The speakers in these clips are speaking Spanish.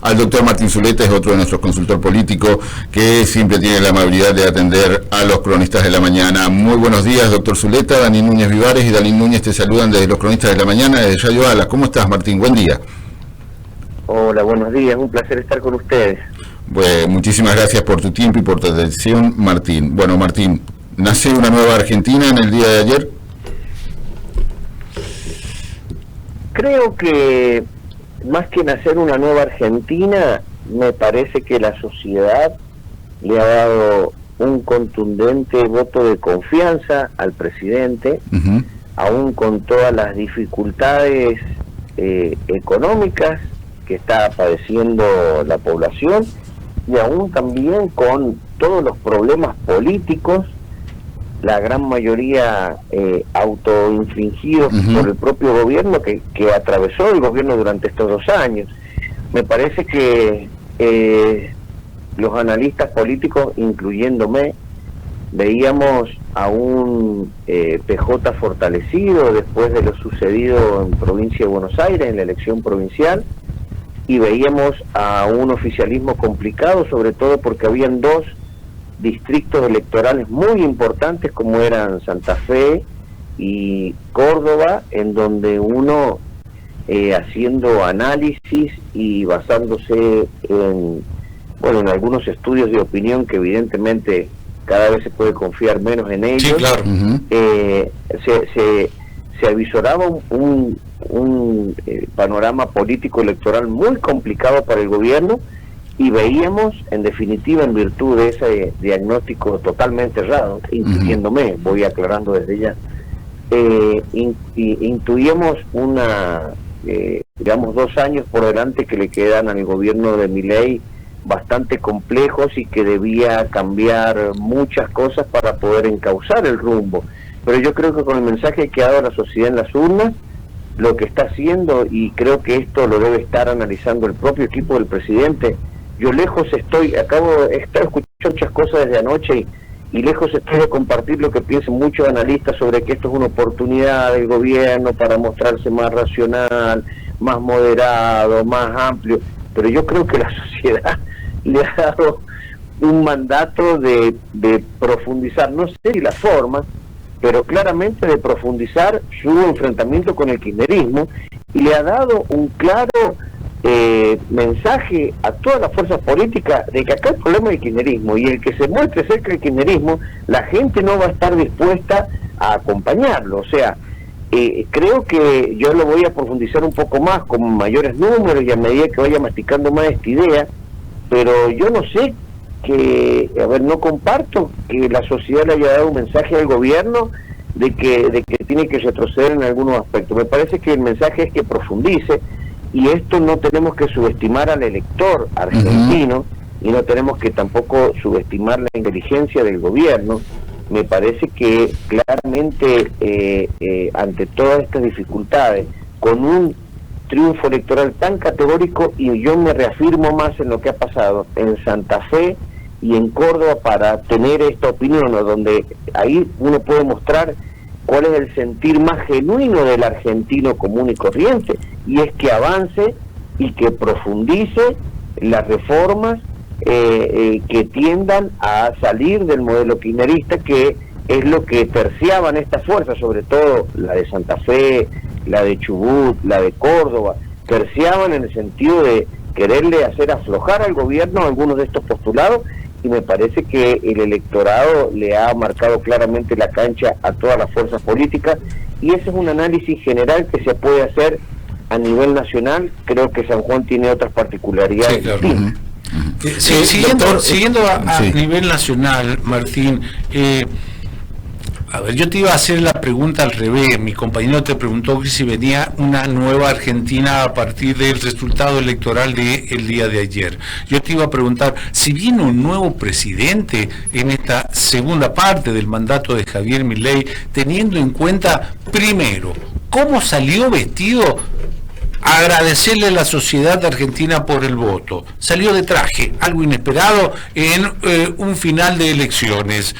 al doctor Martín Zuleta, es otro de nuestros consultor político que siempre tiene la amabilidad de atender a los cronistas de la mañana. Muy buenos días, doctor Zuleta. Dani Núñez Vivares y Dalín Núñez te saludan desde los cronistas de la mañana, desde Yayo Ala. ¿Cómo estás, Martín? Buen día. Hola, buenos días. Un placer estar con ustedes. Bueno, muchísimas gracias por tu tiempo y por tu atención, Martín. Bueno, Martín, ¿nace una nueva Argentina en el día de ayer? Creo que más que nacer una nueva Argentina, me parece que la sociedad le ha dado un contundente voto de confianza al presidente, aún con todas las dificultades económicas que está padeciendo la población y aún también con todos los problemas políticos, la gran mayoría autoinfligidos por el propio gobierno que atravesó el gobierno durante estos 2 años. Me parece que los analistas políticos, incluyéndome, veíamos a un PJ fortalecido después de lo sucedido en provincia de Buenos Aires, en la elección provincial, y veíamos a un oficialismo complicado, sobre todo porque habían 2 distritos electorales muy importantes como eran Santa Fe y Córdoba, en donde uno haciendo análisis y basándose en algunos estudios de opinión que evidentemente cada vez se puede confiar menos en ellos. Sí, claro. Se avisoraba un panorama político electoral muy complicado para el gobierno, y veíamos, en definitiva, en virtud de ese diagnóstico totalmente errado, incluyéndome, voy aclarando desde ya, intuíamos digamos, 2 años por delante que le quedan al gobierno de Milei bastante complejos y que debía cambiar muchas cosas para poder encauzar el rumbo. Pero yo creo que con el mensaje que ha dado la sociedad en las urnas, lo que está haciendo, y creo que esto lo debe estar analizando el propio equipo del presidente, yo lejos estoy, acabo de estar escuchando muchas cosas desde anoche y lejos estoy de compartir lo que piensan muchos analistas sobre que esto es una oportunidad del gobierno para mostrarse más racional, más moderado, más amplio, pero yo creo que la sociedad le ha dado un mandato de profundizar, no sé si la forma, pero claramente de profundizar su enfrentamiento con el kirchnerismo, y le ha dado un claro mensaje a todas las fuerzas políticas de que acá el problema del kirchnerismo, y el que se muestre cerca del kirchnerismo, la gente no va a estar dispuesta a acompañarlo. O sea, creo que yo lo voy a profundizar un poco más con mayores números y a medida que vaya masticando más esta idea, pero yo no sé no comparto que la sociedad le haya dado un mensaje al gobierno de que tiene que retroceder en algunos aspectos. Me parece que el mensaje es que profundice, y esto no tenemos que subestimar al elector argentino, y no tenemos que tampoco subestimar la inteligencia del gobierno. Me parece que claramente ante todas estas dificultades, con un triunfo electoral tan categórico, y yo me reafirmo más en lo que ha pasado en Santa Fe y en Córdoba para tener esta opinión, ¿no?, donde ahí uno puede mostrar cuál es el sentir más genuino del argentino común y corriente, y es que avance y que profundice las reformas que tiendan a salir del modelo kirchnerista, que es lo que terciaban estas fuerzas, sobre todo la de Santa Fe, la de Chubut, la de Córdoba, terciaban en el sentido de quererle hacer aflojar al gobierno algunos de estos postulados, y me parece que el electorado le ha marcado claramente la cancha a todas las fuerzas políticas, y ese es un análisis general que se puede hacer a nivel nacional. Creo que San Juan tiene otras particularidades. Sí, claro. Siguiendo a nivel nacional, Martín, a ver, yo te iba a hacer la pregunta al revés. Mi compañero te preguntó que si venía una nueva Argentina a partir del resultado electoral del día de ayer. Yo te iba a preguntar si viene un nuevo presidente en esta segunda parte del mandato de Javier Milei, teniendo en cuenta, primero, cómo salió vestido. Agradecerle a la sociedad argentina por el voto. Salió de traje, algo inesperado en un final de elecciones.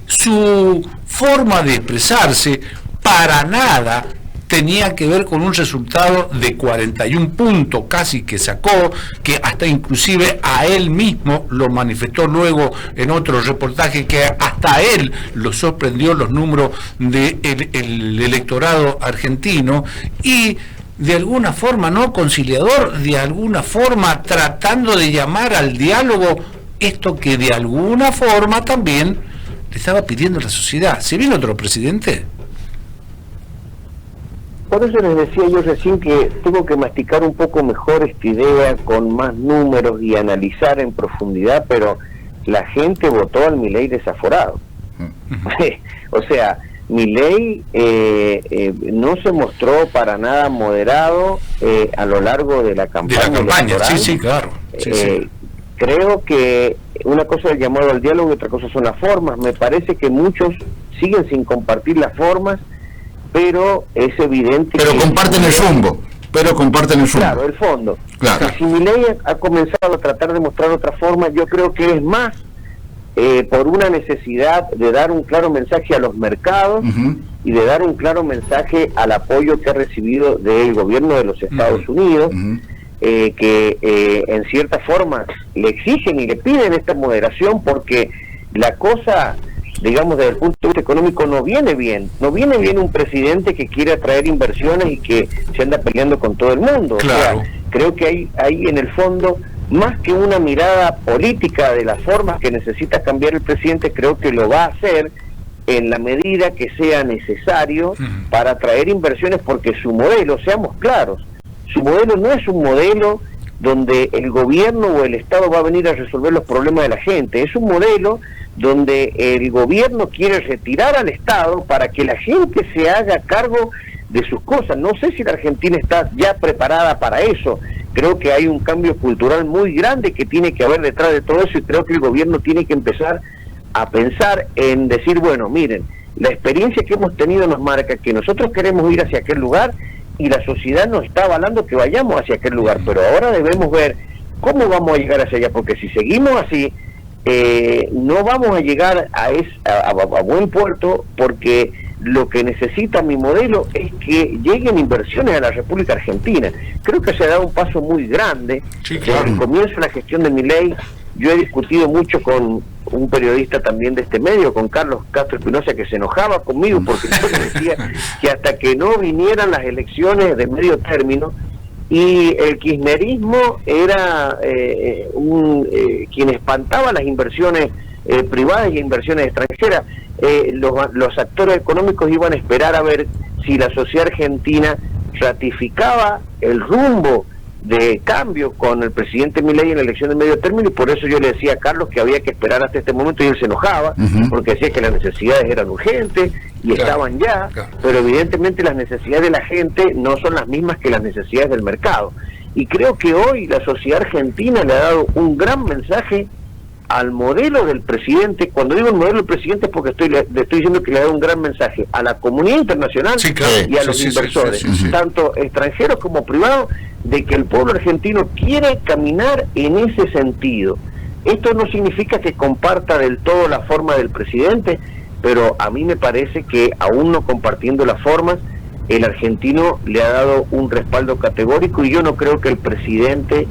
Su forma de expresarse para nada tenía que ver con un resultado de 41 puntos casi que sacó, que hasta inclusive a él mismo lo manifestó luego en otro reportaje, que hasta a él lo sorprendió los números del electorado argentino, y de alguna forma no conciliador, de alguna forma tratando de llamar al diálogo esto que de alguna forma también le estaba pidiendo la sociedad. ¿Se viene otro presidente? Por eso les decía yo recién que tengo que masticar un poco mejor esta idea con más números y analizar en profundidad, pero la gente votó al Milei desaforado. O sea, Milei no se mostró para nada moderado a lo largo de la campaña. De la campaña, sí, claro. Sí. Creo que una cosa es el llamado al diálogo y otra cosa son las formas. Me parece que muchos siguen sin compartir las formas, pero es evidente pero comparten el rumbo. Claro, el fondo. Claro. Si Milei ha comenzado a tratar de mostrar otra forma, yo creo que es más por una necesidad de dar un claro mensaje a los mercados y de dar un claro mensaje al apoyo que ha recibido del gobierno de los Estados Unidos, que en cierta forma le exigen y le piden esta moderación, porque la cosa, digamos, desde el punto de vista económico no viene bien un presidente que quiere atraer inversiones y que se anda peleando con todo el mundo. Claro. O sea, creo que hay en el fondo, más que una mirada política de las formas que necesita cambiar el presidente, creo que lo va a hacer en la medida que sea necesario para atraer inversiones, porque su modelo, seamos claros, su modelo no es un modelo donde el gobierno o el Estado va a venir a resolver los problemas de la gente, es un modelo donde el gobierno quiere retirar al Estado para que la gente se haga cargo de sus cosas. No sé si la Argentina está ya preparada para eso. Creo que hay un cambio cultural muy grande que tiene que haber detrás de todo eso, y creo que el gobierno tiene que empezar a pensar en decir, bueno, miren, la experiencia que hemos tenido nos marca que nosotros queremos ir hacia aquel lugar y la sociedad nos está avalando que vayamos hacia aquel lugar, pero ahora debemos ver cómo vamos a llegar hacia allá, porque si seguimos así, no vamos a llegar a buen puerto, porque lo que necesita mi modelo es que lleguen inversiones a la República Argentina. Creo que se ha dado un paso muy grande. Sí, claro. Desde el comienzo de la gestión de Milei, yo he discutido mucho con un periodista también de este medio, con Carlos Castro Espinosa, que se enojaba conmigo porque yo le decía que hasta que no vinieran las elecciones de medio término, y el kirchnerismo era quien espantaba las inversiones privadas y inversiones extranjeras. Los actores económicos iban a esperar a ver si la sociedad argentina ratificaba el rumbo de cambio con el presidente Milei en la elección de medio término, y por eso yo le decía a Carlos que había que esperar hasta este momento, y él se enojaba porque decía que las necesidades eran urgentes y estaban ya, pero evidentemente las necesidades de la gente no son las mismas que las necesidades del mercado, y creo que hoy la sociedad argentina le ha dado un gran mensaje al modelo del presidente. Cuando digo el modelo del presidente es porque le estoy diciendo que le da un gran mensaje a la comunidad internacional y a los inversores, tanto extranjeros como privados, de que el pueblo argentino quiere caminar en ese sentido. Esto no significa que comparta del todo la forma del presidente, pero a mí me parece que aún no compartiendo las formas, el argentino le ha dado un respaldo categórico, y yo no creo que el presidente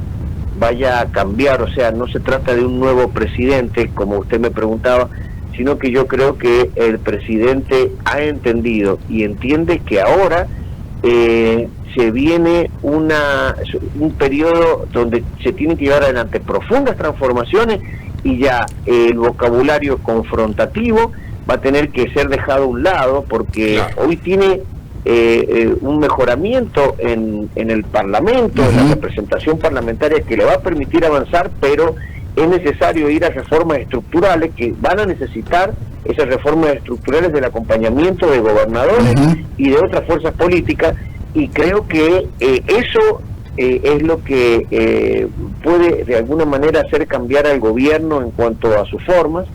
vaya a cambiar. O sea, no se trata de un nuevo presidente, como usted me preguntaba, sino que yo creo que el presidente ha entendido y entiende que ahora se viene un periodo donde se tienen que llevar adelante profundas transformaciones, y ya el vocabulario confrontativo va a tener que ser dejado a un lado, porque hoy tiene un mejoramiento en el Parlamento, en la representación parlamentaria, que le va a permitir avanzar, pero es necesario ir a reformas estructurales que van a necesitar esas reformas estructurales del acompañamiento de gobernadores y de otras fuerzas políticas, y creo que eso es lo que puede de alguna manera hacer cambiar al gobierno en cuanto a sus formas,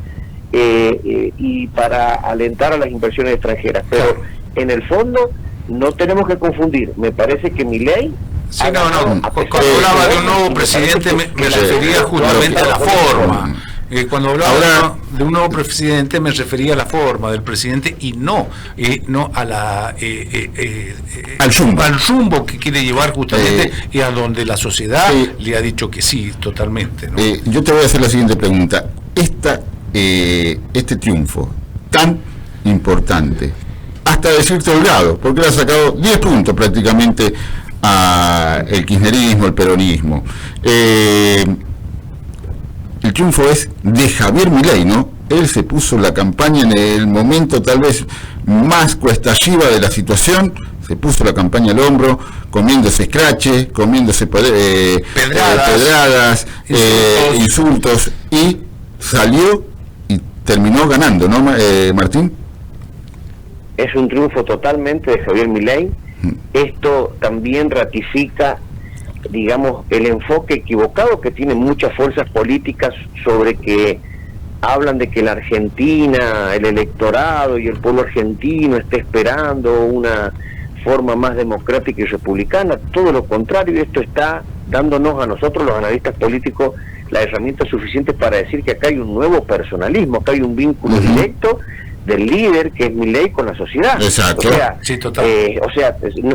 y para alentar a las inversiones extranjeras. Pero en el fondo no tenemos que confundir. Me parece que Milei... Sí, cuando hablaba de un nuevo presidente me refería justamente a la forma. Cuando hablaba de un nuevo presidente me refería a la forma del presidente y no a la al rumbo que quiere llevar justamente y a donde la sociedad le ha dicho que sí, totalmente, ¿no? Yo te voy a hacer la siguiente pregunta. Este triunfo tan importante, hasta decirte holgado, porque le ha sacado 10 puntos prácticamente a el kirchnerismo, el peronismo. El triunfo es de Javier Milei, ¿no? Él se puso la campaña en el momento tal vez más cuesta arriba de la situación, se puso la campaña al hombro, comiéndose escrache, comiéndose pedradas, insultos, y salió y terminó ganando, ¿no, Martín? Es un triunfo totalmente de Javier Milei. Esto también ratifica, digamos, el enfoque equivocado que tienen muchas fuerzas políticas sobre que hablan de que la Argentina, el electorado y el pueblo argentino está esperando una forma más democrática y republicana. Todo lo contrario, esto está dándonos a nosotros, los analistas políticos, las herramientas suficientes para decir que acá hay un nuevo personalismo, acá hay un vínculo directo del líder, que es Milei, con la sociedad. Exacto. O sea, sí, total.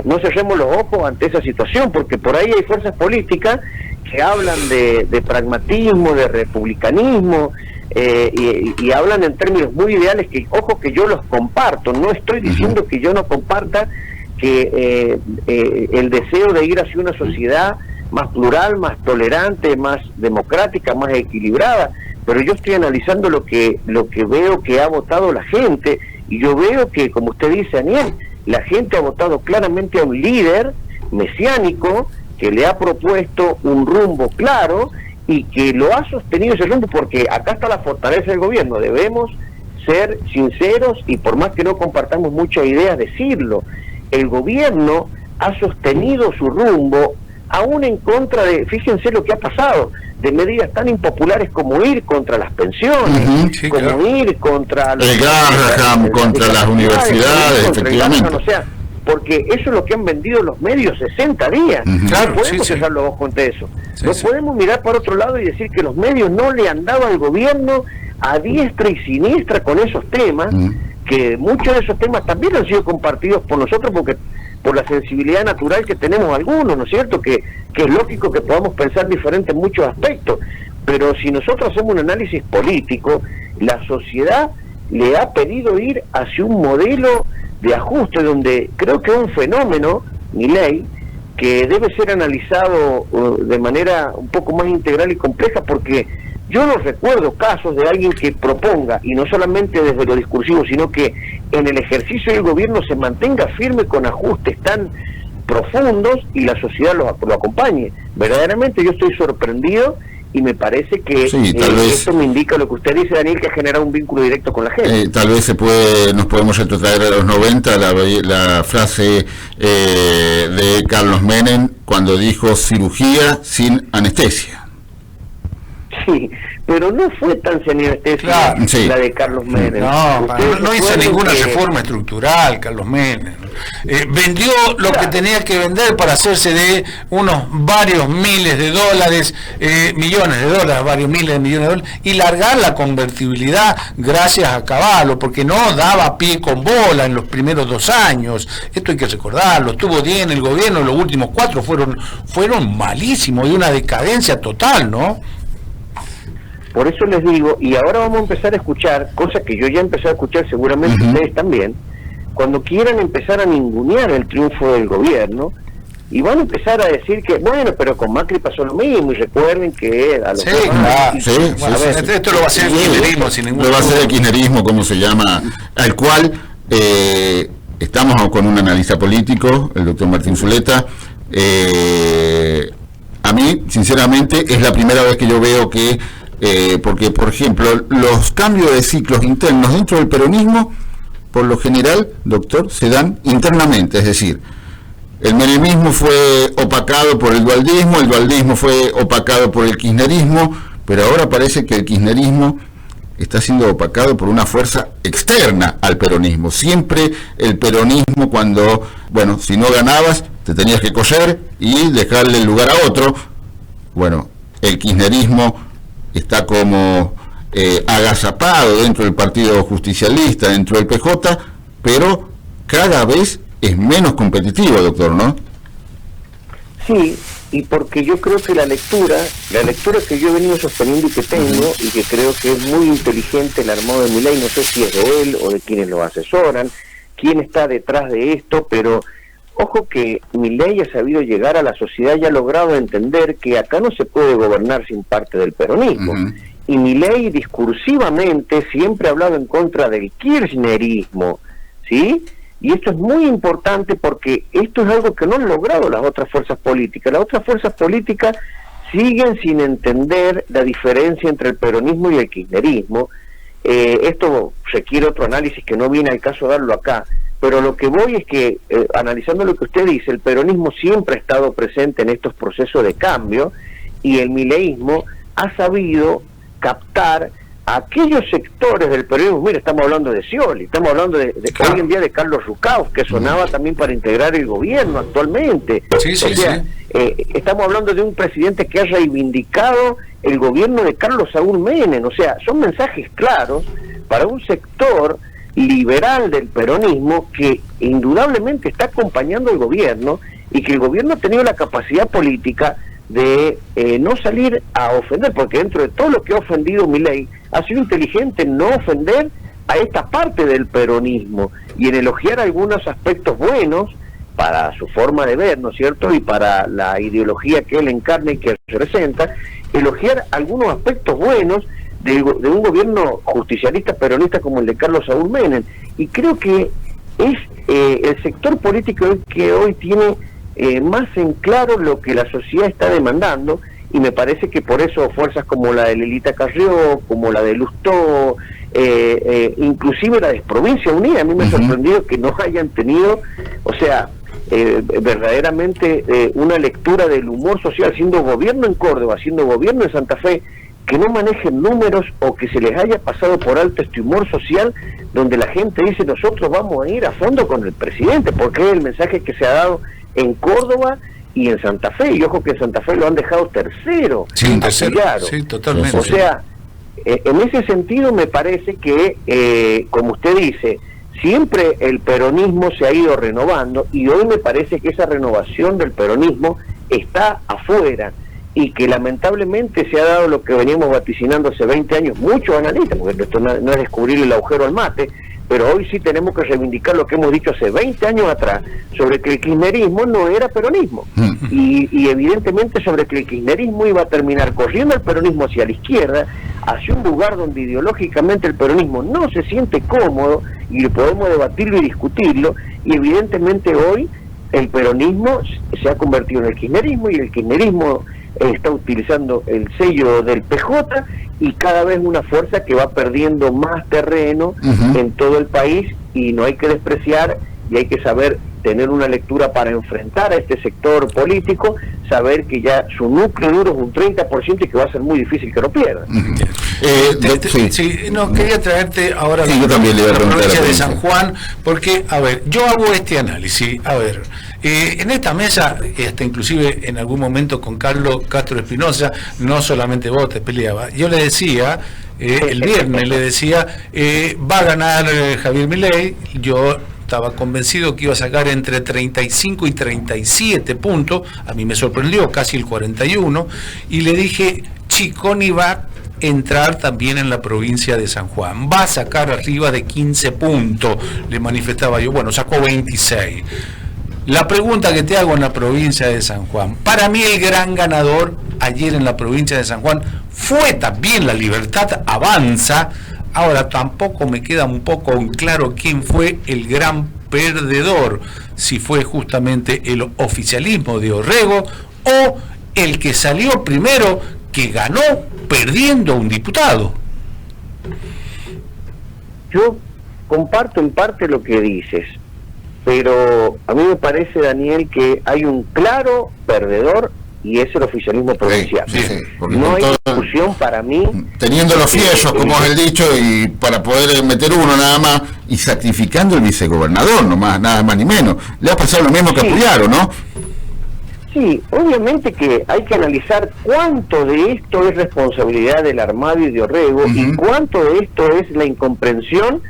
No cerremos los ojos ante esa situación, porque por ahí hay fuerzas políticas que hablan de pragmatismo, de republicanismo, y hablan en términos muy ideales que, ojo, que yo los comparto. No estoy diciendo que yo no comparta que el deseo de ir hacia una sociedad más plural, más tolerante, más democrática, más equilibrada, pero yo estoy analizando lo que veo que ha votado la gente, y yo veo que, como usted dice, Daniel, la gente ha votado claramente a un líder mesiánico que le ha propuesto un rumbo claro y que lo ha sostenido ese rumbo, porque acá está la fortaleza del gobierno. Debemos ser sinceros y, por más que no compartamos muchas ideas, decirlo. El gobierno ha sostenido su rumbo aún en contra de, fíjense lo que ha pasado, de medidas tan impopulares como ir contra las pensiones, sí, como claro, ir contra el Graham, contra las universidades, efectivamente. O sea, porque eso es lo que han vendido los medios 60 días. Claro, no podemos cerrar los ojos ante eso. Sí, no sí. podemos mirar para otro lado y decir que los medios no le han dado al gobierno a diestra y siniestra con esos temas, que muchos de esos temas también han sido compartidos por nosotros, porque por la sensibilidad natural que tenemos algunos, ¿no es cierto? Que es lógico que podamos pensar diferente en muchos aspectos, pero si nosotros hacemos un análisis político, la sociedad le ha pedido ir hacia un modelo de ajuste, donde creo que es un fenómeno, Milei, que debe ser analizado de manera un poco más integral y compleja, porque yo no recuerdo casos de alguien que proponga, y no solamente desde lo discursivo, sino que en el ejercicio del gobierno se mantenga firme con ajustes tan profundos y la sociedad lo acompañe. Verdaderamente yo estoy sorprendido, y me parece que esto me indica lo que usted dice, Daniel, que ha generado un vínculo directo con la gente. Tal vez nos podemos retrotraer a los 90, la frase de Carlos Menem cuando dijo cirugía sin anestesia. Sí, pero no fue tan sin anestesia la de Carlos Menem. No hizo ninguna reforma estructural, Carlos Menem. Vendió lo que tenía que vender para hacerse de varios miles de dólares, millones de dólares, varios miles de millones de dólares, y largar la convertibilidad gracias a Cavallo, porque no daba pie con bola en los primeros 2 años. Esto hay que recordarlo. Estuvo 10 en el gobierno, los últimos 4 fueron malísimos, de una decadencia total, ¿no? Por eso les digo, y ahora vamos a empezar a escuchar, cosas que yo ya empecé a escuchar, seguramente ustedes también, cuando quieran empezar a ningunear el triunfo del gobierno, y van a empezar a decir que, bueno, pero con Macri pasó lo mismo, y recuerden que a los esto lo va a hacer el kirchnerismo, sin ningún lo va a hacer el kirchnerismo, como se llama, al cual estamos con un analista político, el doctor Martín Zuleta. A mí, sinceramente, es la primera vez que yo veo que porque, por ejemplo, los cambios de ciclos internos dentro del peronismo, por lo general, doctor, se dan internamente, es decir, el menemismo fue opacado por el dualdismo fue opacado por el kirchnerismo, pero ahora parece que el kirchnerismo está siendo opacado por una fuerza externa al peronismo. Siempre el peronismo, cuando, bueno, si no ganabas, te tenías que coser y dejarle el lugar a otro. Bueno, el kirchnerismo está como agazapado dentro del Partido Justicialista, dentro del PJ, pero cada vez es menos competitivo, doctor, ¿no? Sí, y porque yo creo que la lectura que yo he venido sosteniendo y que tengo, y que creo que es muy inteligente el armado de Milei, no sé si es de él o de quienes lo asesoran, quién está detrás de esto, pero ojo que Milei ha sabido llegar a la sociedad y ha logrado entender que acá no se puede gobernar sin parte del peronismo. Y Milei discursivamente siempre ha hablado en contra del kirchnerismo, ¿sí? Y esto es muy importante porque esto es algo que no han logrado las otras fuerzas políticas. Las otras fuerzas políticas siguen sin entender la diferencia entre el peronismo y el kirchnerismo. Esto requiere otro análisis que no viene al caso darlo acá, pero lo que voy es que, analizando lo que usted dice, el peronismo siempre ha estado presente en estos procesos de cambio y el mileísmo ha sabido captar a aquellos sectores del peronismo. Mira, estamos hablando de Scioli, estamos hablando claro, hoy en día de Carlos Rucauf, que sonaba también para integrar el gobierno actualmente. Sí, sí, o sea, estamos hablando de un presidente que ha reivindicado el gobierno de Carlos Saúl Menem. O sea, son mensajes claros para un sector liberal del peronismo que indudablemente está acompañando al gobierno y que el gobierno ha tenido la capacidad política de no salir a ofender, porque dentro de todo lo que ha ofendido Milei, ha sido inteligente en no ofender a esta parte del peronismo y en elogiar algunos aspectos buenos para su forma de ver, ¿no es cierto?, y para la ideología que él encarna y que representa, elogiar algunos aspectos buenos de un gobierno justicialista peronista como el de Carlos Saúl Menem. Y creo que es el sector político que hoy tiene más en claro lo que la sociedad está demandando, y me parece que por eso fuerzas como la de Lelita Carrió, como la de Lustó, inclusive la de Provincia Unida, a mí me ha sorprendido que no hayan tenido, o sea, verdaderamente una lectura del humor social, siendo gobierno en Córdoba, siendo gobierno en Santa Fe, que no manejen números o que se les haya pasado por alto este humor social donde la gente dice nosotros vamos a ir a fondo con el presidente, porque es el mensaje que se ha dado en Córdoba y en Santa Fe, y ojo que en Santa Fe lo han dejado tercero. Sí, sí, totalmente. O sea, en ese sentido me parece que, como usted dice, siempre el peronismo se ha ido renovando, y hoy me parece que esa renovación del peronismo está afuera, y que lamentablemente se ha dado lo que veníamos vaticinando hace 20 años, muchos analistas, porque esto no es descubrir el agujero al mate, pero hoy sí tenemos que reivindicar lo que hemos dicho hace 20 años atrás, sobre que el kirchnerismo no era peronismo, y evidentemente sobre que el kirchnerismo iba a terminar corriendo el peronismo hacia la izquierda, hacia un lugar donde ideológicamente el peronismo no se siente cómodo, y podemos debatirlo y discutirlo, y evidentemente hoy el peronismo se ha convertido en el kirchnerismo, y el kirchnerismo está utilizando el sello del PJ, y cada vez una fuerza que va perdiendo más terreno en todo el país, y no hay que despreciar y hay que saber tener una lectura para enfrentar a este sector político, saber que ya su núcleo duro es un 30% y que va a ser muy difícil que lo pierda. No, quería traerte ahora la provincia de San Juan, porque, a ver, yo hago este análisis, a ver, en esta mesa, hasta inclusive en algún momento con Carlos Castro Espinosa, no solamente vos te peleabas, yo le decía, el viernes le decía, va a ganar Javier Milei, yo estaba convencido que iba a sacar entre 35 y 37 puntos, a mí me sorprendió casi el 41, y le dije, Chiconi va a entrar también en la provincia de San Juan, va a sacar arriba de 15 puntos, le manifestaba yo, bueno, sacó 26. La pregunta que te hago en la provincia de San Juan, para mí el gran ganador ayer en la provincia de San Juan fue también La Libertad Avanza. Ahora tampoco me queda un poco en claro quién fue el gran perdedor, si fue justamente el oficialismo de Orrego o el que salió primero, que ganó perdiendo un diputado. Yo comparto en parte lo que dices, pero a mí me parece, Daniel, que hay un claro perdedor, y es el oficialismo provincial. No hay discusión para mí. Teniendo los fierros, como es el dicho, y para poder meter uno nada más, y sacrificando el vicegobernador, nada más ni menos. Le ha pasado lo mismo que a Puyaro, ¿no? Sí, obviamente que hay que analizar cuánto de esto es responsabilidad del Armado y de Orrego y cuánto de esto es la incomprensión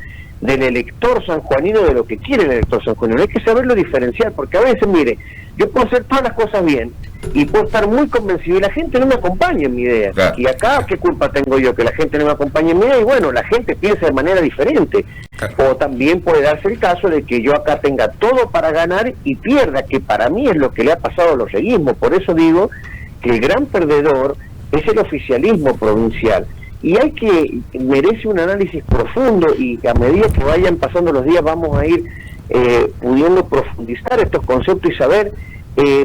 del elector sanjuanino de lo que quiere el elector sanjuanino. Hay que saberlo diferenciar, porque a veces, mire, yo puedo hacer todas las cosas bien y puedo estar muy convencido y la gente no me acompaña en mi idea. Claro. Y acá, ¿qué culpa tengo yo? Que la gente no me acompañe en mi idea. Y bueno, la gente piensa de manera diferente. Claro. O también puede darse el caso de que yo acá tenga todo para ganar y pierda, que para mí es lo que le ha pasado a los reguismos. Por eso digo que el gran perdedor es el oficialismo provincial. Y merece un análisis profundo, y a medida que vayan pasando los días vamos a ir pudiendo profundizar estos conceptos y saber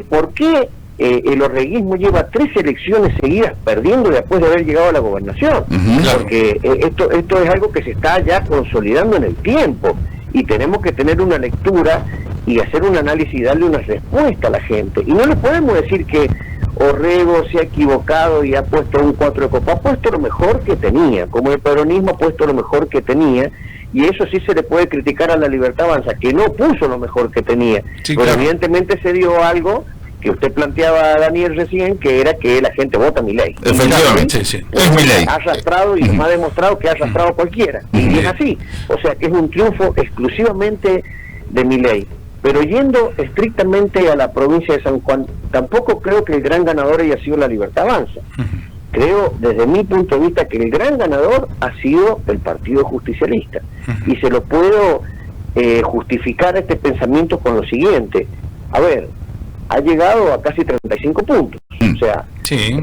por qué el orreguismo lleva 3 elecciones seguidas perdiendo después de haber llegado a la gobernación. Porque esto es algo que se está ya consolidando en el tiempo, y tenemos que tener una lectura y hacer un análisis y darle una respuesta a la gente. Y no le podemos decir que Orrego se ha equivocado y ha puesto un 4 de copa, ha puesto lo mejor que tenía, como el peronismo ha puesto lo mejor que tenía, y eso sí se le puede criticar a la Libertad Avanza, que no puso lo mejor que tenía, sí, pero claro, evidentemente se dio algo que usted planteaba, Daniel, recién, que era que la gente vota Milei. Efectivamente, sí. Es Milei. Ha arrastrado y nos ha demostrado que ha arrastrado cualquiera, y es así, o sea que es un triunfo exclusivamente de Milei. Pero yendo estrictamente a la provincia de San Juan, tampoco creo que el gran ganador haya sido la Libertad Avanza. Creo, desde mi punto de vista, que el gran ganador ha sido el Partido Justicialista. Y se lo puedo justificar este pensamiento con lo siguiente. A ver, ha llegado a casi 35 puntos. O sea, sí,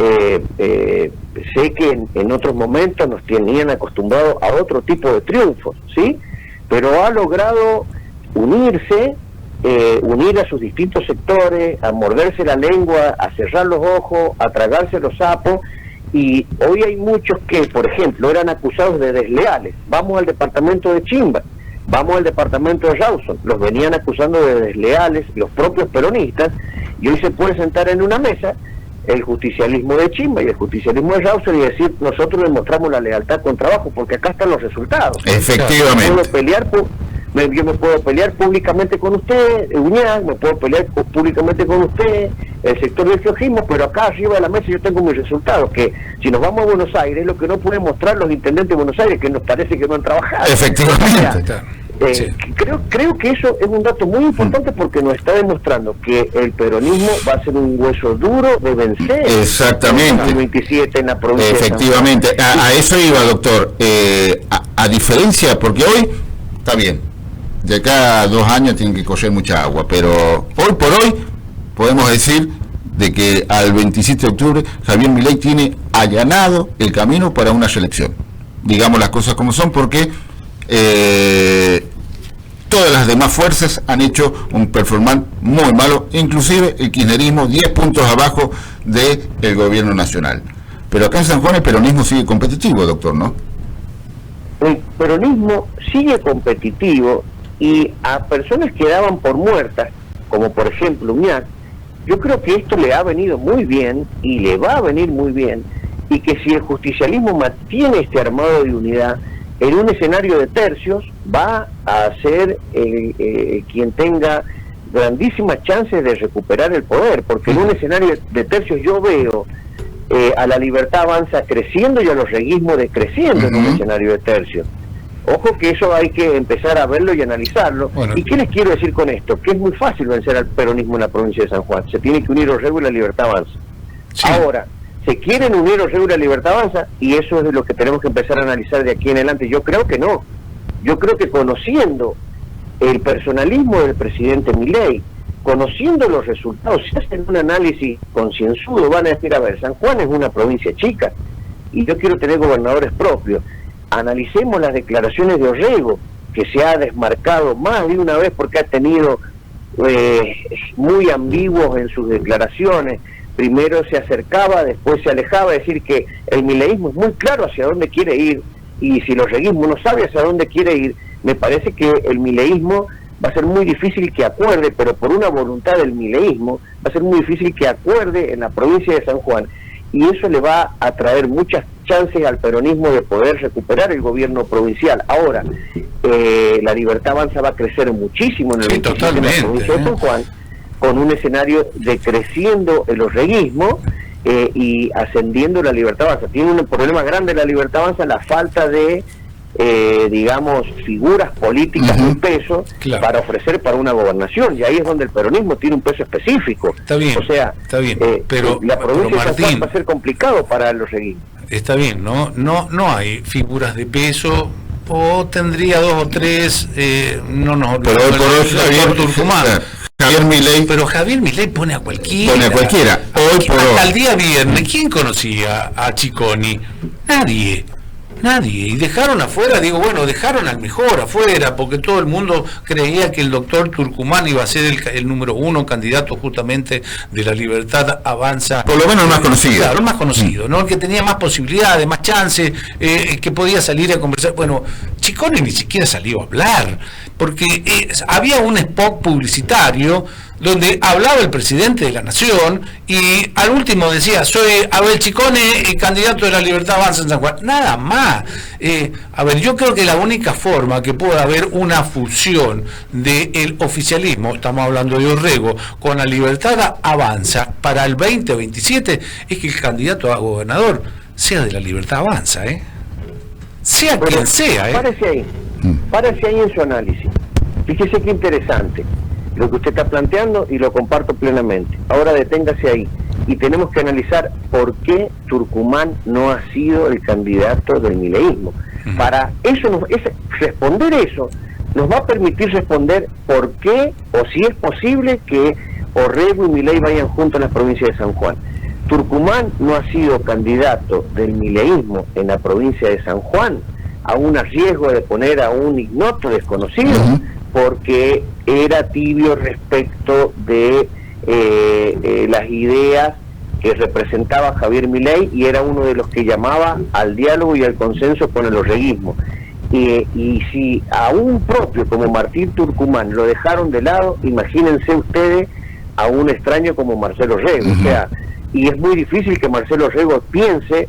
sé que en otros momentos nos tenían acostumbrados a otro tipo de triunfos, ¿sí? Pero ha logrado unirse, unir a sus distintos sectores, a morderse la lengua, a cerrar los ojos, a tragarse los sapos, y hoy hay muchos que, por ejemplo, eran acusados de desleales. Vamos al departamento de Chimba, vamos al departamento de Rawson, los venían acusando de desleales los propios peronistas, y hoy se puede sentar en una mesa el justicialismo de Chimba y el justicialismo de Rawson y decir, nosotros demostramos la lealtad con trabajo, porque acá están los resultados. Efectivamente. Yo me puedo pelear públicamente con usted, Uñaz, me puedo pelear públicamente con usted, el sector del georgismo, pero acá arriba de la mesa yo tengo mis resultados, que si nos vamos a Buenos Aires, lo que no pueden mostrar los intendentes de Buenos Aires, que nos parece que no han trabajado. Efectivamente. O sea, creo que eso es un dato muy importante, porque nos está demostrando que el peronismo va a ser un hueso duro de vencer. Exactamente. En 2027 en la provincia. Efectivamente. A eso iba, doctor. A diferencia, porque hoy, está bien, de acá a 2 años tienen que correr mucha agua, pero hoy por hoy podemos decir de que al 27 de octubre Javier Milei tiene allanado el camino para una reelección. Digamos las cosas como son, porque todas las demás fuerzas han hecho un performance muy malo, inclusive el kirchnerismo 10 puntos abajo del gobierno nacional. Pero acá en San Juan el peronismo sigue competitivo, doctor, ¿no? El peronismo sigue competitivo, y a personas que daban por muertas, como por ejemplo Uñac, yo creo que esto le ha venido muy bien y le va a venir muy bien, y que si el justicialismo mantiene este armado de unidad en un escenario de tercios, va a ser quien tenga grandísimas chances de recuperar el poder, porque en un escenario de tercios yo veo a la Libertad Avanza creciendo y a los reguismos decreciendo en un escenario de tercios. Ojo que eso hay que empezar a verlo y analizarlo. Bueno. ¿Y qué les quiero decir con esto? Que es muy fácil vencer al peronismo en la provincia de San Juan. Se tiene que unir Orrego y la Libertad Avanza. Sí. Ahora, se quieren unir Orrego y la Libertad Avanza, y eso es lo que tenemos que empezar a analizar de aquí en adelante. Yo creo que no. Yo creo que conociendo el personalismo del presidente Milei, conociendo los resultados, si hacen un análisis concienzudo, van a decir, a ver, San Juan es una provincia chica, y yo quiero tener gobernadores propios. Analicemos las declaraciones de Orrego, que se ha desmarcado más de una vez porque ha tenido muy ambiguos en sus declaraciones. Primero se acercaba, después se alejaba, es decir, que el mileísmo es muy claro hacia dónde quiere ir, y si el orreguismo no sabe hacia dónde quiere ir, me parece que el mileísmo va a ser muy difícil que acuerde, pero por una voluntad del mileísmo va a ser muy difícil que acuerde en la provincia de San Juan, y eso le va a traer muchas chances al peronismo de poder recuperar el gobierno provincial. Ahora, la Libertad Avanza va a crecer muchísimo en el 27 en la provincia de San Juan, con un escenario decreciendo el orreguismo y ascendiendo la Libertad Avanza. Tiene un problema grande la Libertad Avanza, la falta de digamos, figuras políticas de peso para ofrecer para una gobernación, y ahí es donde el peronismo tiene un peso específico. Está bien, o sea, está bien, pero la provincia pero Martín, de San Juan va a ser complicado para los reguistas. Está bien, no hay figuras de peso, o tendría 2 o 3, no nos olvidemos del Tucumán. Javier Milei. Pero Javier Milei pone a cualquiera. Pone a cualquiera. Hoy por hasta el día viernes, ¿quién conocía a Cicconi? Nadie. Y dejaron afuera, dejaron al mejor afuera, porque todo el mundo creía que el doctor Tucumán iba a ser el número 1 candidato justamente de la Libertad Avanza. Por lo menos el más conocido. Claro, el más conocido, ¿no? El que tenía más posibilidades, más chances, que podía salir a conversar. Bueno, Cicconi ni siquiera salió a hablar, porque había un spot publicitario donde hablaba el presidente de la Nación y al último decía: soy Abel Cicconi, candidato de la Libertad Avanza en San Juan. Nada más. Yo creo que la única forma que pueda haber una fusión del oficialismo, estamos hablando de Orrego, con la Libertad Avanza para el 2027 es que el candidato a gobernador sea de la Libertad Avanza, sea quien sea. Párese ahí en su análisis. Fíjese qué interesante lo que usted está planteando, y lo comparto plenamente. Ahora deténgase ahí, y tenemos que analizar por qué Tucumán no ha sido el candidato del mileísmo. Para eso, responder eso nos va a permitir responder por qué, o si es posible que Orrego y Milei vayan juntos en las provincias de San Juan. Tucumán no ha sido candidato del mileísmo en la provincia de San Juan, a un riesgo de poner a un ignoto desconocido, porque era tibio respecto de las ideas que representaba Javier Milei, y era uno de los que llamaba al diálogo y al consenso con el orreguismo. Y si a un propio como Martín Tucumán lo dejaron de lado, imagínense ustedes a un extraño como Marcelo Orrego. O sea, y es muy difícil que Marcelo Orrego piense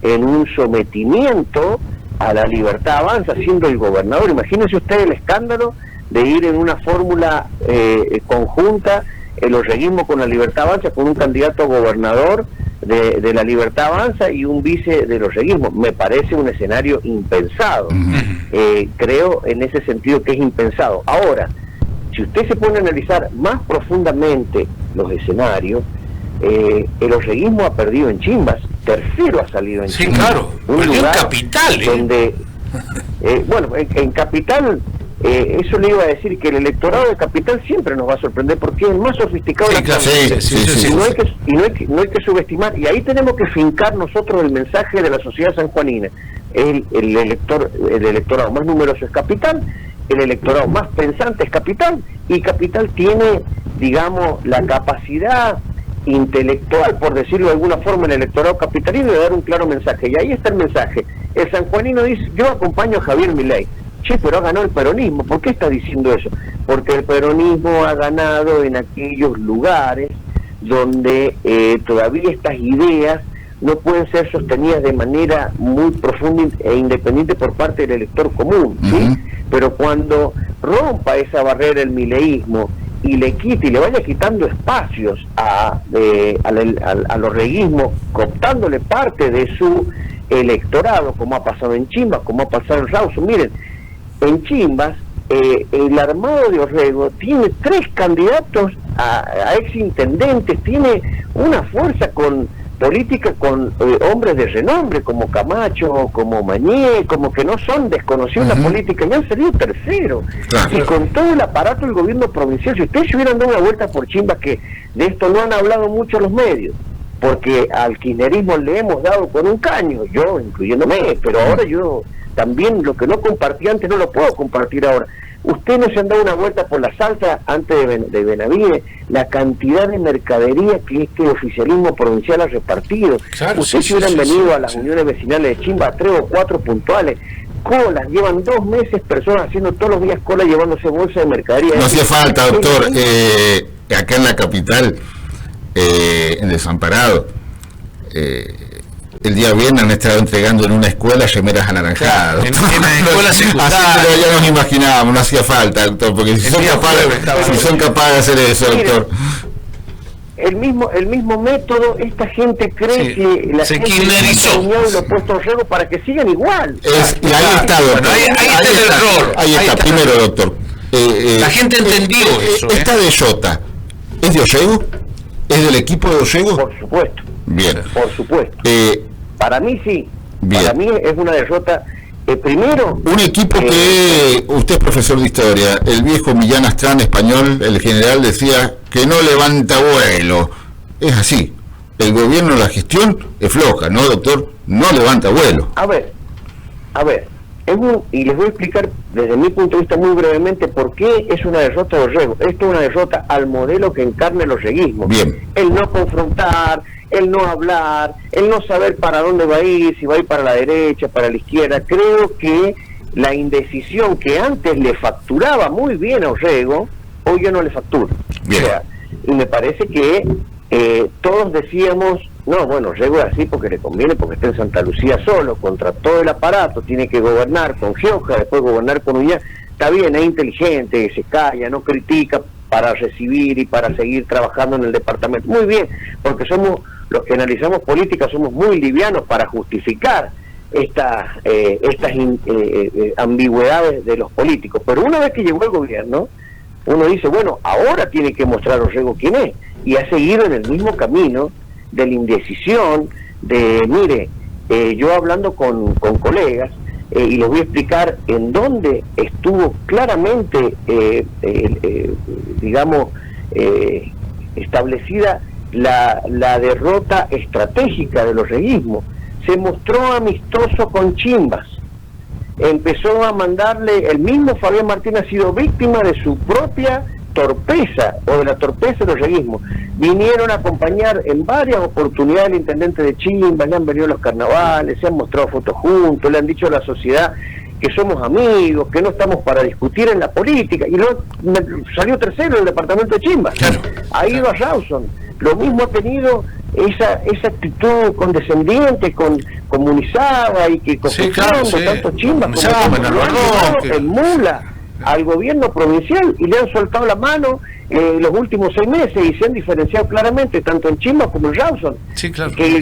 en un sometimiento a la Libertad Avanza siendo el gobernador. Imagínense ustedes el escándalo de ir en una fórmula conjunta, el orreguismo con la Libertad Avanza, con un candidato a gobernador de la Libertad Avanza y un vice del orreguismo. Me parece un escenario impensado. Creo en ese sentido que es impensado. Ahora, si usted se pone a analizar más profundamente los escenarios, el orreguismo ha perdido en Chimbas, tercero ha salido en Chimbas. Sí, claro, un lugar en Capital, donde, en Capital, eso le iba a decir que el electorado de Capital siempre nos va a sorprender, porque es el más sofisticado de la provincia. No hay que subestimar, y ahí tenemos que fincar nosotros el mensaje de la sociedad sanjuanina. El electorado más numeroso es Capital, el electorado más pensante es Capital, y Capital tiene, digamos, la capacidad intelectual, por decirlo de alguna forma, el electorado capitalino, de dar un claro mensaje. Y ahí está el mensaje. El sanjuanino dice: yo acompaño a Javier Milei. Che, pero ha ganado el peronismo. ¿Por qué está diciendo eso? Porque el peronismo ha ganado en aquellos lugares donde todavía estas ideas no pueden ser sostenidas de manera muy profunda e independiente por parte del elector común, ¿sí? Pero cuando rompa esa barrera el mileísmo y le quite y le vaya quitando espacios al orreguismo, cooptándole parte de su electorado, como ha pasado en Chimbas, como ha pasado en Rawson. Miren, en Chimbas, el armado de Orrego tiene 3 candidatos a exintendentes, tiene una fuerza política con hombres de renombre, como Camacho, como Mañé, como que no son desconocidos en la política, y han salido terceros. Y con todo el aparato del gobierno provincial, si ustedes se hubieran dado una vuelta por Chimbas, que de esto no han hablado mucho los medios, porque al kirchnerismo le hemos dado con un caño, yo incluyéndome, pero ahora yo también lo que no compartí antes no lo puedo compartir ahora. Ustedes no se han dado una vuelta por la Salta antes de Benavides, la cantidad de mercadería que este oficialismo provincial ha repartido. Claro, ustedes si hubieran venido a las uniones vecinales de Chimba, 3 o 4 puntuales, colas, llevan 2 meses personas haciendo todos los días cola, llevándose bolsa de mercadería. No hacía falta, doctor, acá en la capital, en Desamparado, el día viernes han estado entregando en una escuela remeras anaranjadas. En la escuela secundaria. Así que ya nos imaginábamos, no hacía falta, doctor, porque si son capaces de hacer eso, doctor. El mismo método, esta gente cree que la gente kirchnerizó y lo ha puesto en riesgo para que sigan igual. Y ahí está, doctor. Bueno, ahí está el error. Ahí está, primero, doctor. La gente entendió eso. Esta de Jota, ¿es de Ollego? ¿Es del equipo de Ollego? Por supuesto. Bien. Por supuesto. Para mí sí. Bien. Para mí es una derrota. Primero... Un equipo que, usted es profesor de historia, el viejo Millán Astrán español, el general decía que no levanta vuelo. Es así. El gobierno, la gestión es floja, ¿no, doctor? No levanta vuelo. A ver. Y les voy a explicar desde mi punto de vista muy brevemente por qué es una derrota de Orrego. Esto es una derrota al modelo que encarna el orreguismo. Bien. El no confrontar, el no hablar, el no saber para dónde va a ir, si va a ir para la derecha, para la izquierda. Creo que la indecisión que antes le facturaba muy bien a Orrego, hoy ya no le factura. Bien. O sea, y me parece que todos decíamos, no, bueno, Orrego es así porque le conviene, porque está en Santa Lucía solo, contra todo el aparato, tiene que gobernar con Gioja, después gobernar con Uñá. Está bien, es inteligente, se calla, no critica para recibir y para seguir trabajando en el departamento. Muy bien, porque somos los que analizamos política, somos muy livianos para justificar estas ambigüedades de los políticos. Pero una vez que llegó el gobierno, uno dice, bueno, ahora tiene que mostrar Orrego quién es, y ha seguido en el mismo camino de la indecisión, de, mire, yo hablando con colegas, y les voy a explicar en dónde estuvo claramente, establecida la derrota estratégica del orreguismo. Se mostró amistoso con Chimbas, empezó a mandarle, el mismo Fabián Martín ha sido víctima de su propia torpeza, o de la torpeza del orreguismo. Vinieron a acompañar en varias oportunidades al intendente de Chimbas, le han venido a los carnavales, se han mostrado fotos juntos, le han dicho a la sociedad que somos amigos, que no estamos para discutir en la política, y luego salió tercero el departamento de Chimbas. Claro. Ha ido a Rawson, lo mismo ha tenido esa actitud condescendiente, comunizada y que cosechando tanto Chimbas como emula al gobierno provincial y le han soltado la mano los últimos 6 meses y se han diferenciado claramente tanto en Chimbas como en Rawson. Sí, claro. Que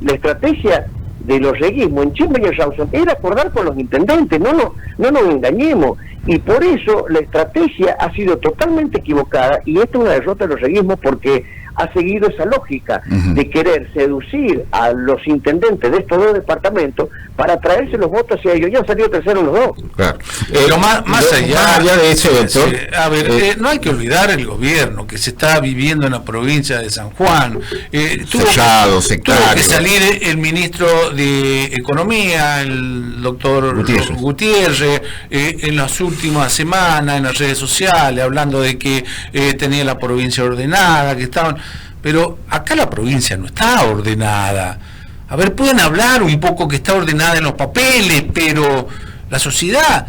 la estrategia del orreguismo en Chimbas y en Rawson era acordar con los intendentes, no nos engañemos, y por eso la estrategia ha sido totalmente equivocada, y esta es una derrota del orreguismo porque ha seguido esa lógica de querer seducir a los intendentes de estos dos departamentos para traerse los votos hacia ellos. Ya han salido terceros los dos. Claro. Pero más allá de eso, doctor, a ver, no hay que olvidar el gobierno que se está viviendo en la provincia de San Juan. Tuvo que salir el ministro de Economía, el doctor Gutiérrez, en las últimas semanas en las redes sociales, hablando de que tenía la provincia ordenada, que estaban... Pero acá la provincia no está ordenada. A ver, pueden hablar un poco que está ordenada en los papeles, pero la sociedad,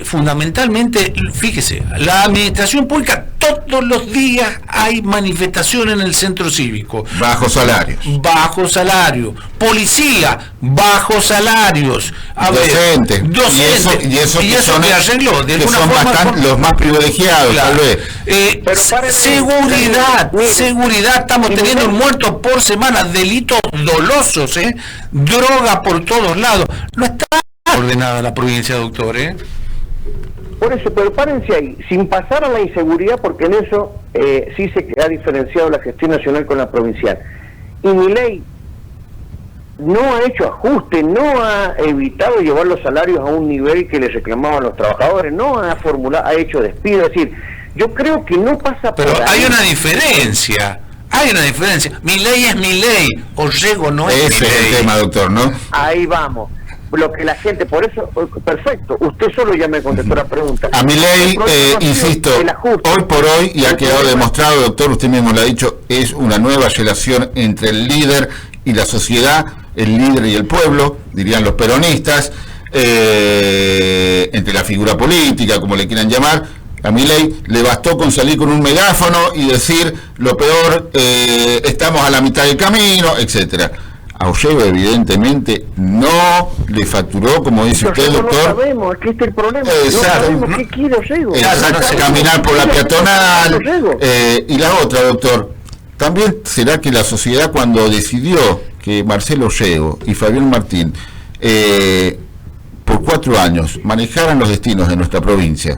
fundamentalmente, fíjese, la administración pública, todos los días hay manifestaciones en el centro cívico. Bajos salarios. Bajos salarios. Policía, bajos salarios. Docentes. Y eso que arregló, de alguna forma, bastante, los más privilegiados, claro, tal vez. Seguridad, estamos teniendo muertos por semana, delitos dolosos, droga por todos lados. No está ordenada la provincia, doctor, Por eso, pero párense ahí, sin pasar a la inseguridad, porque en eso sí se ha diferenciado la gestión nacional con la provincial. Y Milei no ha hecho ajuste, no ha evitado llevar los salarios a un nivel que les reclamaban los trabajadores, no ha formulado, ha hecho despido, es decir, yo creo que no pasa por Pero ahí. Hay una diferencia. Milei es Milei, Orrego no es Ese Milei. es el tema, doctor, ¿no? Ahí vamos. Lo que la gente, por eso, perfecto, usted solo ya me contestó la pregunta. A Milei, insisto, hoy por hoy, y ha quedado demostrado, doctor, usted mismo lo ha dicho, es una nueva relación entre el líder y la sociedad, el líder y el pueblo, dirían los peronistas, entre la figura política, como le quieran llamar. A Milei le bastó con salir con un megáfono y decir lo peor, estamos a la mitad del camino, etcétera. A Ollego evidentemente no le facturó, como dice usted, doctor. No sabemos, es que este es el problema. Exacto. No sabemos qué quiere Ollego. Caminar por la peatonal. Y la otra, doctor, también será que la sociedad, cuando decidió que Marcelo Ollego y Fabián Martín por 4 años manejaran los destinos de nuestra provincia,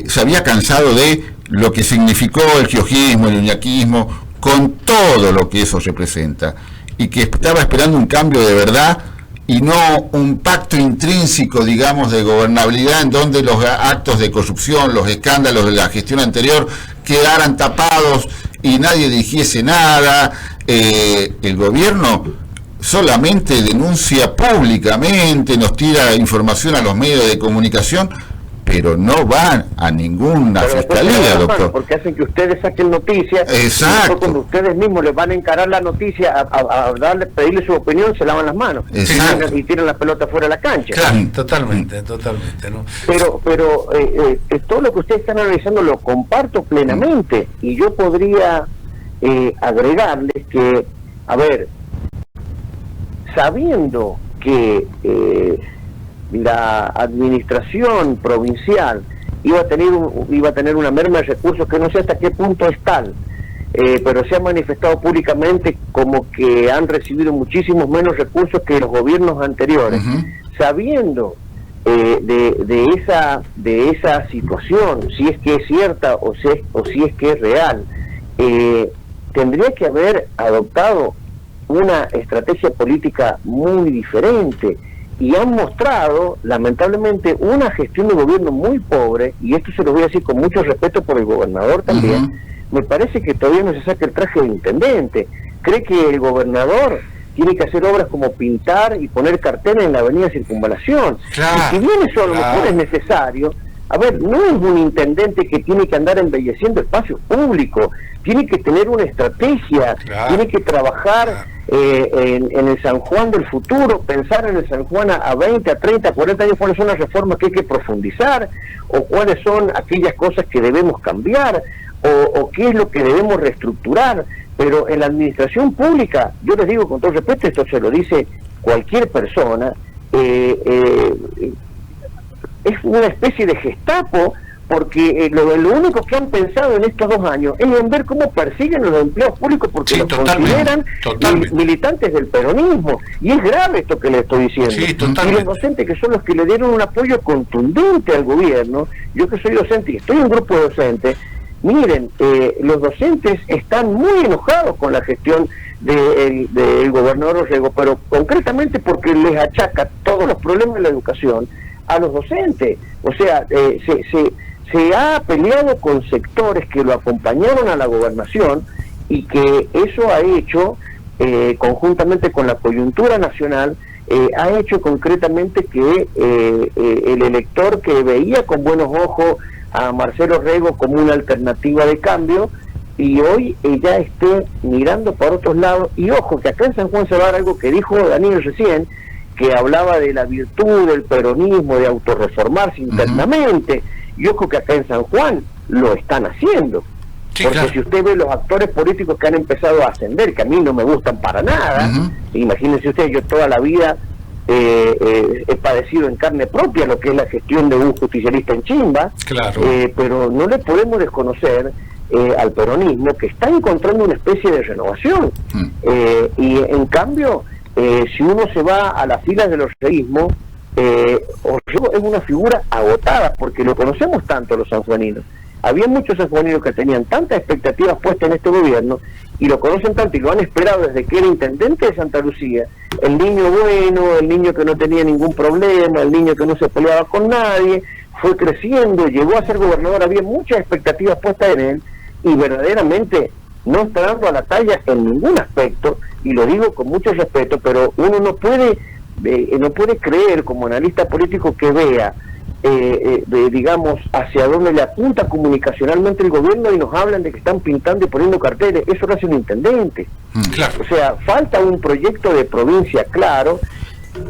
se había cansado de lo que significó el giojismo, el uñaquismo, con todo lo que eso representa, y que estaba esperando un cambio de verdad y no un pacto intrínseco, digamos, de gobernabilidad, en donde los actos de corrupción, los escándalos de la gestión anterior quedaran tapados y nadie dijese nada. El gobierno solamente denuncia públicamente, nos tira información a los medios de comunicación, pero no van a ninguna fiscalía, doctor. Porque hacen que ustedes saquen noticias. Exacto. Y cuando ustedes mismos les van a encarar la noticia, a pedirle su opinión, se lavan las manos. Exacto. Y tiran la pelota fuera de la cancha. Claro, totalmente, ¿no? Pero todo lo que ustedes están analizando lo comparto plenamente. Y yo podría agregarles que, a ver, sabiendo que la administración provincial iba a tener una merma de recursos que no sé hasta qué punto es tal, pero se ha manifestado públicamente como que han recibido muchísimos menos recursos que los gobiernos anteriores. Sabiendo de esa situación, si es que es cierta o si es que es real, tendría que haber adoptado una estrategia política muy diferente. Y han mostrado, lamentablemente, una gestión de gobierno muy pobre, y esto se lo voy a decir con mucho respeto por el gobernador también. Me parece que todavía no se saca el traje de intendente. Cree que el gobernador tiene que hacer obras como pintar y poner carteles en la avenida Circunvalación. Claro, y si bien eso a lo mejor es necesario, a ver, no es un intendente que tiene que andar embelleciendo espacios públicos, tiene que tener una estrategia, tiene que trabajar en el San Juan del futuro, pensar en el San Juan a 20, a 30, a 40 años, cuáles son las reformas que hay que profundizar, o cuáles son aquellas cosas que debemos cambiar, o qué es lo que debemos reestructurar. Pero en la administración pública, yo les digo con todo respeto, esto se lo dice cualquier persona, es una especie de Gestapo, porque lo único que han pensado en estos 2 años es en ver cómo persiguen los empleados públicos, porque los consideran militantes del peronismo. Y es grave esto que le estoy diciendo. Y los docentes, que son los que le dieron un apoyo contundente al gobierno, yo que soy docente y estoy en un grupo de docentes, miren, los docentes están muy enojados con la gestión del gobernador Ollego, pero concretamente porque les achaca todos los problemas de la educación a los docentes. O sea, se ha peleado con sectores que lo acompañaron a la gobernación, y que eso ha hecho, conjuntamente con la coyuntura nacional, ha hecho concretamente que el elector que veía con buenos ojos a Marcelo Ollego como una alternativa de cambio, y hoy ya esté mirando para otros lados. Y ojo, que acá en San Juan se va a dar algo que dijo Daniel recién, que hablaba de la virtud del peronismo, de autorreformarse internamente. Y ojo que acá en San Juan lo están haciendo. Porque si usted ve los actores políticos que han empezado a ascender, que a mí no me gustan para nada, imagínense usted, yo toda la vida he padecido en carne propia lo que es la gestión de un justicialista en Chimba, pero no le podemos desconocer al peronismo, que está encontrando una especie de renovación. Y en cambio, si uno se va a las filas del orleísmo, Ollego es una figura agotada, porque lo conocemos tanto los sanjuaninos. Había muchos sanjuaninos que tenían tantas expectativas puestas en este gobierno, y lo conocen tanto y lo han esperado desde que era intendente de Santa Lucía. El niño bueno, el niño que no tenía ningún problema, el niño que no se peleaba con nadie, fue creciendo, llegó a ser gobernador. Había muchas expectativas puestas en él, y verdaderamente no está dando a la talla en ningún aspecto, y lo digo con mucho respeto, pero uno no puede creer como analista político que vea digamos, hacia dónde le apunta comunicacionalmente el gobierno, y nos hablan de que están pintando y poniendo carteles. Eso lo hace un intendente. O sea, falta un proyecto de provincia claro,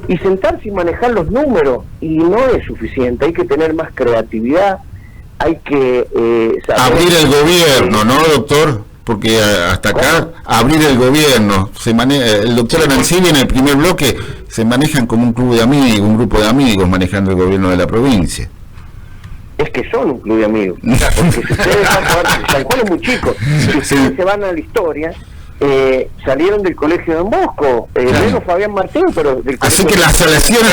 y sentarse y manejar los números, y no es suficiente. Hay que tener más creatividad, hay que saber... abrir el gobierno, ¿no, doctor? porque hasta acá abrir el gobierno, el doctor Arancibia en el primer bloque se manejan como un club de amigos, un grupo de amigos manejando el gobierno de la provincia. Es que son un club de amigos, porque si ustedes van a ver, San Juan es muy chico, si ustedes se van a la historia, salieron del colegio de Don Bosco, menos Fabián Martín, pero del así que las salesianas,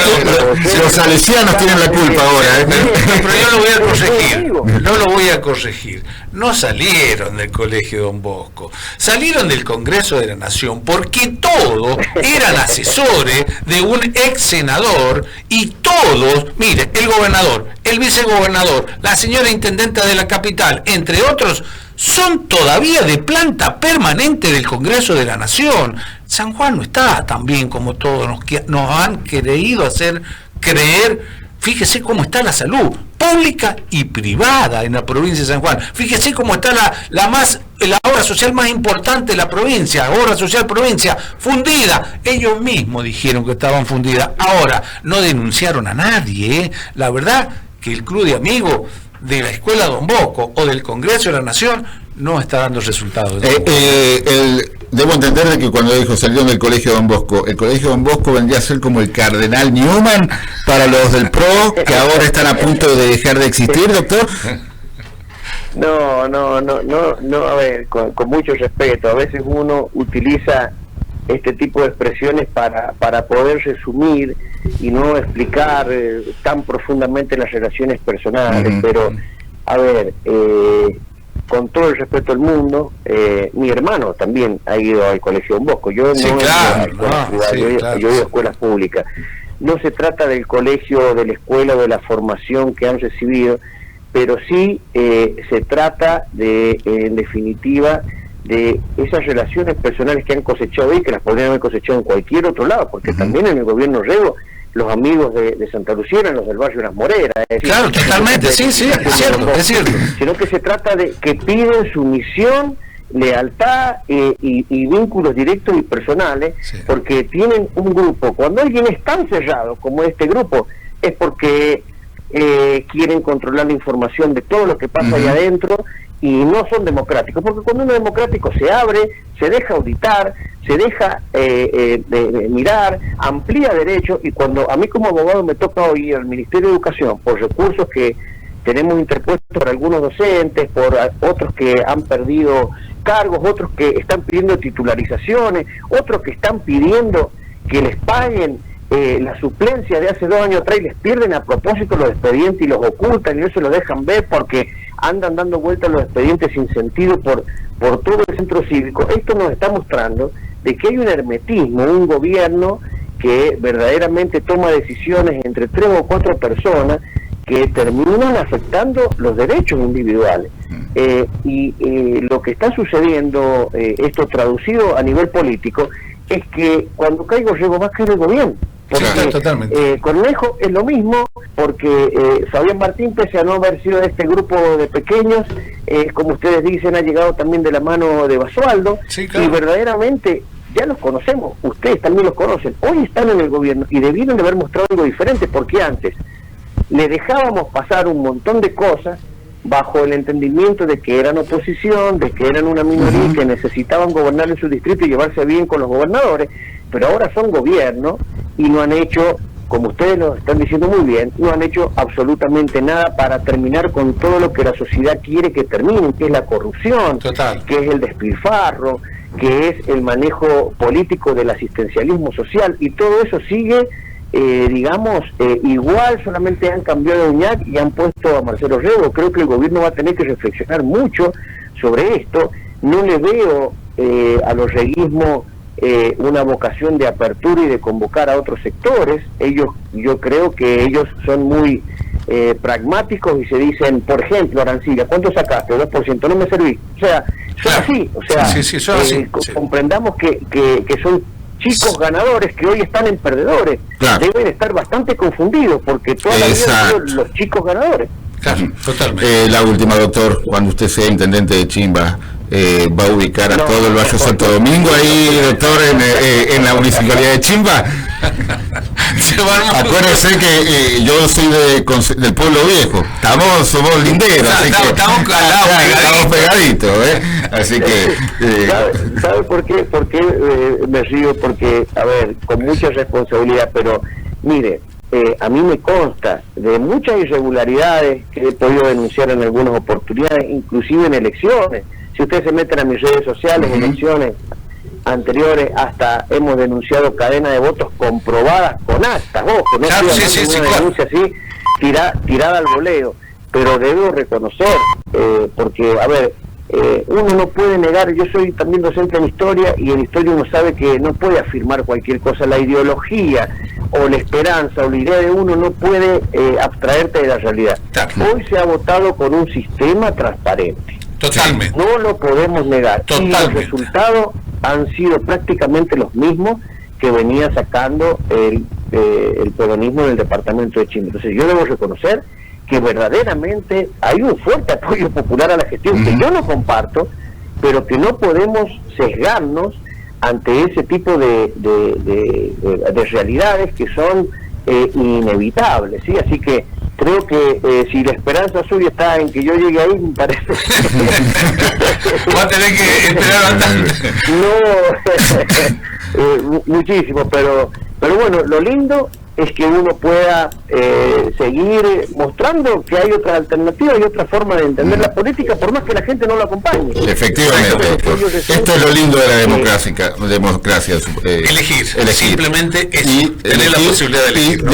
los salesianos tienen la culpa ahora, pero yo lo voy a corregir, no lo voy a corregir. No salieron del colegio de Don Bosco, salieron del Congreso de la Nación, porque todos eran asesores de un ex senador, y todos, mire, el gobernador, el vicegobernador, la señora intendenta de la capital, entre otros, son todavía de planta permanente del Congreso de la Nación. San Juan no está tan bien como todos nos han querido hacer creer. Fíjese cómo está la salud pública y privada en la provincia de San Juan. Fíjese cómo está la obra social más importante de la provincia, obra social provincia, fundida. Ellos mismos dijeron que estaban fundidas. Ahora, no denunciaron a nadie, La verdad que el club de amigos de la Escuela Don Bosco o del Congreso de la Nación no está dando resultados. Debo entender de que cuando dijo salieron del Colegio Don Bosco, el Colegio Don Bosco vendría a ser como el Cardenal Newman para los del PRO, que ahora están a punto de dejar de existir, doctor. No, a ver, con mucho respeto, a veces uno utiliza este tipo de expresiones para poder resumir y no explicar tan profundamente las relaciones personales, pero a ver, con todo el respeto del mundo, mi hermano también ha ido al colegio Don Bosco, yo sí, no claro, he ido a escuelas privadas, yo he ido a escuelas públicas. No se trata del colegio, de la escuela o de la formación que han recibido, pero sí se trata de, en definitiva, de esas relaciones personales que han cosechado y que las podrían haber cosechado en cualquier otro lado, porque también en el gobierno Rego los amigos de Santa Lucía eran los del barrio Las Moreras. Claro, totalmente, sí, es cierto. Sino que se trata de que piden sumisión, lealtad y vínculos directos y personales, porque tienen un grupo. Cuando alguien es tan cerrado como este grupo, es porque quieren controlar la información de todo lo que pasa ahí adentro, y no son democráticos, porque cuando uno es democrático se abre, se deja auditar, se deja mirar, amplía derechos, y cuando a mí como abogado me toca hoy al Ministerio de Educación por recursos que tenemos interpuestos por algunos docentes, por otros que han perdido cargos, otros que están pidiendo titularizaciones, otros que están pidiendo que les paguen la suplencia de hace 2 años atrás y les pierden a propósito los expedientes y los ocultan y no se los dejan ver porque andan dando vueltas los expedientes sin sentido por todo el centro cívico. Esto nos está mostrando de que hay un hermetismo, un gobierno que verdaderamente toma decisiones entre 3 o 4 personas que terminan afectando los derechos individuales. Y lo que está sucediendo, esto traducido a nivel político, es que cuando caigo Rego va a caer el gobierno. Porque Cornejo es lo mismo, porque Fabián Martín, pese a no haber sido de este grupo de pequeños, como ustedes dicen, ha llegado también de la mano de Basualdo, y verdaderamente ya los conocemos, ustedes también los conocen, hoy están en el gobierno y debieron de haber mostrado algo diferente, porque antes le dejábamos pasar un montón de cosas bajo el entendimiento de que eran oposición, de que eran una minoría que necesitaban gobernar en su distrito y llevarse bien con los gobernadores, pero ahora son gobierno y no han hecho, como ustedes nos están diciendo muy bien, no han hecho absolutamente nada para terminar con todo lo que la sociedad quiere que termine, que es la corrupción, que es el despilfarro, que es el manejo político del asistencialismo social, y todo eso sigue igual, solamente han cambiado a Uñac y han puesto a Marcelo Rego. Creo que el gobierno va a tener que reflexionar mucho sobre esto. No le veo a los reguismos una vocación de apertura y de convocar a otros sectores. Yo creo que ellos son muy pragmáticos y se dicen, por ejemplo, Arancibia, ¿cuánto sacaste? 2%, no me serví. O sea, son así. O sea, comprendamos que son chicos ganadores que hoy están en perdedores. Deben estar bastante confundidos porque toda la vida han sido los chicos ganadores. Totalmente. La última, doctor, cuando usted sea intendente de Chimba, va a ubicar a todo el Barrio Santo Domingo ahí, doctor, en la municipalidad de Chimba. Acuérdense que yo soy del pueblo viejo, somos linderos, estamos pegaditos, así que ¿sabe por qué? Me río, porque, a ver, con mucha responsabilidad, pero mire, a mí me consta de muchas irregularidades que he podido denunciar en algunas oportunidades, inclusive en elecciones. Si ustedes se meten a mis redes sociales, elecciones anteriores, hasta hemos denunciado cadena de votos comprobadas con actas, ojo, no estoy una denuncia así tirada al voleo, pero debo reconocer, porque, a ver, uno no puede negar, yo soy también docente en historia, y en historia uno sabe que no puede afirmar cualquier cosa, la ideología o la esperanza o la idea de uno no puede abstraerte de la realidad. Hoy se ha votado con un sistema transparente. Totalmente. No lo podemos negar. Totalmente. Y los resultados han sido prácticamente los mismos que venía sacando el peronismo del departamento de Chimbote. Entonces yo debo reconocer que verdaderamente hay un fuerte apoyo popular a la gestión, que yo no comparto, pero que no podemos sesgarnos ante ese tipo de realidades que son inevitables, ¿sí? Así que creo que si la esperanza suya está en que yo llegue ahí, me parece va a tener que esperar bastante. No, muchísimo, pero bueno, lo lindo es que uno pueda seguir mostrando que hay otras alternativas y otra forma de entender la política, por más que la gente no lo acompañe. Efectivamente, esto es lo lindo de la democracia. Elegir, simplemente es tener la posibilidad de elegir,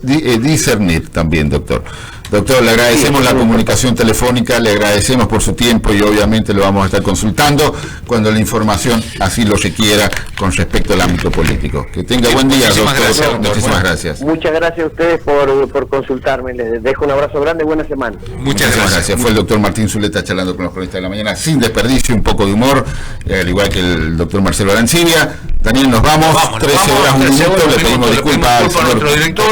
y discernir también, doctor. Doctor, le agradecemos la comunicación telefónica, le agradecemos por su tiempo y obviamente lo vamos a estar consultando cuando la información así lo requiera con respecto al ámbito político. Que tenga buen día, doctor. Muchísimas gracias. Muchas gracias a ustedes por consultarme. Les dejo un abrazo grande, buena semana. Muchas gracias. Fue el doctor Martín Zuleta charlando con los cronistas de la mañana, sin desperdicio, un poco de humor, al igual que el doctor Marcelo Arancibia. Daniel, nos vamos. 13 horas, un minuto. Le pedimos disculpas al señor director.